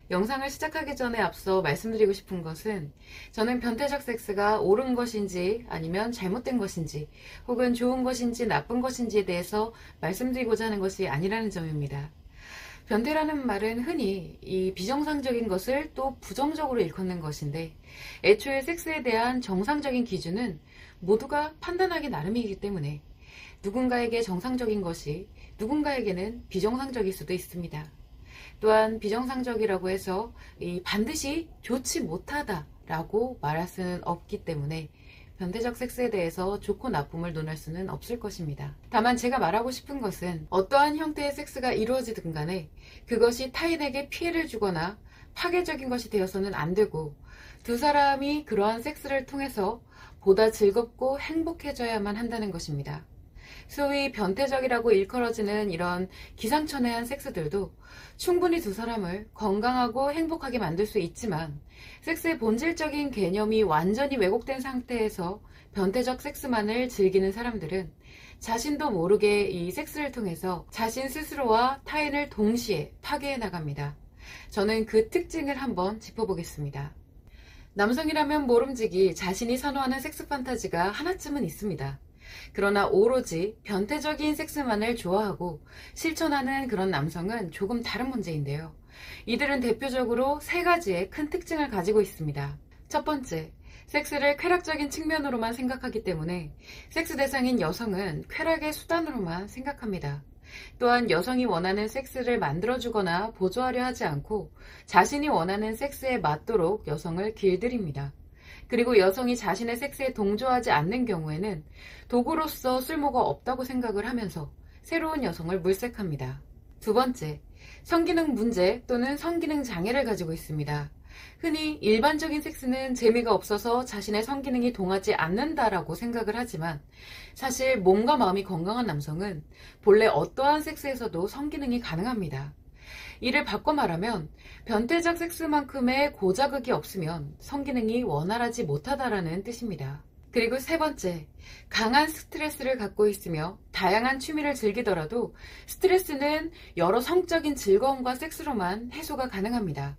영상을 시작하기 전에 앞서 말씀드리고 싶은 것은 저는 변태적 섹스가 옳은 것인지 아니면 잘못된 것인지 혹은 좋은 것인지 나쁜 것인지에 대해서 말씀드리고자 하는 것이 아니라는 점입니다. 변태라는 말은 흔히 이 비정상적인 것을 또 부정적으로 일컫는 것인데 애초에 섹스에 대한 정상적인 기준은 모두가 판단하기 나름이기 때문에 누군가에게 정상적인 것이 누군가에게는 비정상적일 수도 있습니다. 또한 비정상적이라고 해서 반드시 좋지 못하다라고 말할 수는 없기 때문에 변태적 섹스에 대해서 좋고 나쁨을 논할 수는 없을 것입니다. 다만 제가 말하고 싶은 것은 어떠한 형태의 섹스가 이루어지든 간에 그것이 타인에게 피해를 주거나 파괴적인 것이 되어서는 안 되고 두 사람이 그러한 섹스를 통해서 보다 즐겁고 행복해져야만 한다는 것입니다. 소위 변태적이라고 일컬어지는 이런 기상천외한 섹스들도 충분히 두 사람을 건강하고 행복하게 만들 수 있지만 섹스의 본질적인 개념이 완전히 왜곡된 상태에서 변태적 섹스만을 즐기는 사람들은 자신도 모르게 이 섹스를 통해서 자신 스스로와 타인을 동시에 파괴해 나갑니다. 저는 그 특징을 한번 짚어보겠습니다. 남성이라면 모름지기 자신이 선호하는 섹스 판타지가 하나쯤은 있습니다. 그러나 오로지 변태적인 섹스만을 좋아하고 실천하는 그런 남성은 조금 다른 문제인데요. 이들은 대표적으로 세 가지의 큰 특징을 가지고 있습니다. 첫 번째, 섹스를 쾌락적인 측면으로만 생각하기 때문에 섹스 대상인 여성은 쾌락의 수단으로만 생각합니다. 또한 여성이 원하는 섹스를 만들어주거나 보조하려 하지 않고 자신이 원하는 섹스에 맞도록 여성을 길들입니다. 그리고 여성이 자신의 섹스에 동조하지 않는 경우에는 도구로서 쓸모가 없다고 생각을 하면서 새로운 여성을 물색합니다. 두 번째, 성기능 문제 또는 성기능 장애를 가지고 있습니다. 흔히 일반적인 섹스는 재미가 없어서 자신의 성기능이 동하지 않는다라고 생각을 하지만 사실 몸과 마음이 건강한 남성은 본래 어떠한 섹스에서도 성기능이 가능합니다. 이를 바꿔 말하면 변태적 섹스만큼의 고자극이 없으면 성기능이 원활하지 못하다라는 뜻입니다. 그리고 세 번째, 강한 스트레스를 갖고 있으며 다양한 취미를 즐기더라도 스트레스는 여러 성적인 즐거움과 섹스로만 해소가 가능합니다.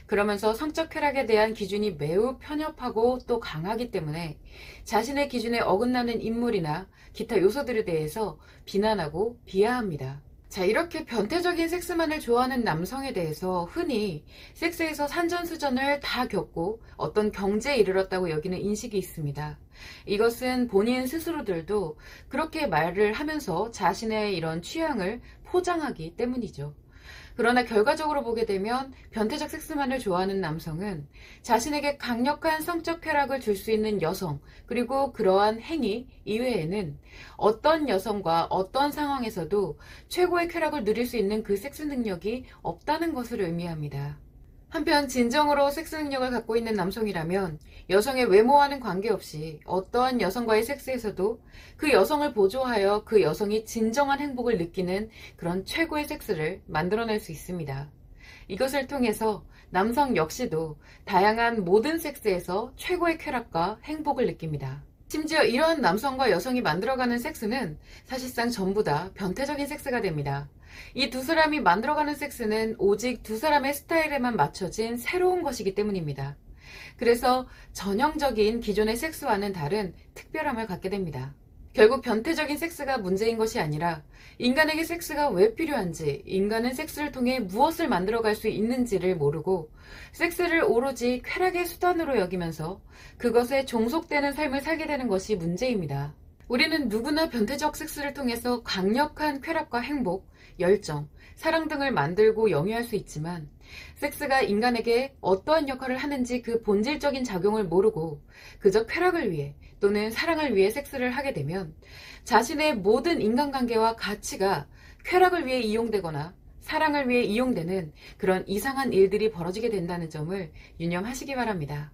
그러면서 성적 쾌락에 대한 기준이 매우 편협하고 또 강하기 때문에 자신의 기준에 어긋나는 인물이나 기타 요소들에 대해서 비난하고 비하합니다. 자, 이렇게 변태적인 섹스만을 좋아하는 남성에 대해서 흔히 섹스에서 산전수전을 다 겪고 어떤 경지에 이르렀다고 여기는 인식이 있습니다. 이것은 본인 스스로들도 그렇게 말을 하면서 자신의 이런 취향을 포장하기 때문이죠. 그러나 결과적으로 보게 되면 변태적 섹스만을 좋아하는 남성은 자신에게 강력한 성적 쾌락을 줄 수 있는 여성, 그리고 그러한 행위 이외에는 어떤 여성과 어떤 상황에서도 최고의 쾌락을 누릴 수 있는 그 섹스 능력이 없다는 것을 의미합니다. 한편 진정으로 섹스 능력을 갖고 있는 남성이라면 여성의 외모와는 관계없이 어떠한 여성과의 섹스에서도 그 여성을 보조하여 그 여성이 진정한 행복을 느끼는 그런 최고의 섹스를 만들어낼 수 있습니다. 이것을 통해서 남성 역시도 다양한 모든 섹스에서 최고의 쾌락과 행복을 느낍니다. 심지어 이러한 남성과 여성이 만들어가는 섹스는 사실상 전부 다 변태적인 섹스가 됩니다. 이 두 사람이 만들어가는 섹스는 오직 두 사람의 스타일에만 맞춰진 새로운 것이기 때문입니다. 그래서 전형적인 기존의 섹스와는 다른 특별함을 갖게 됩니다. 결국 변태적인 섹스가 문제인 것이 아니라 인간에게 섹스가 왜 필요한지, 인간은 섹스를 통해 무엇을 만들어갈 수 있는지를 모르고 섹스를 오로지 쾌락의 수단으로 여기면서 그것에 종속되는 삶을 살게 되는 것이 문제입니다. 우리는 누구나 변태적 섹스를 통해서 강력한 쾌락과 행복, 열정, 사랑 등을 만들고 영위할 수 있지만 섹스가 인간에게 어떠한 역할을 하는지 그 본질적인 작용을 모르고 그저 쾌락을 위해 또는 사랑을 위해 섹스를 하게 되면 자신의 모든 인간관계와 가치가 쾌락을 위해 이용되거나 사랑을 위해 이용되는 그런 이상한 일들이 벌어지게 된다는 점을 유념하시기 바랍니다.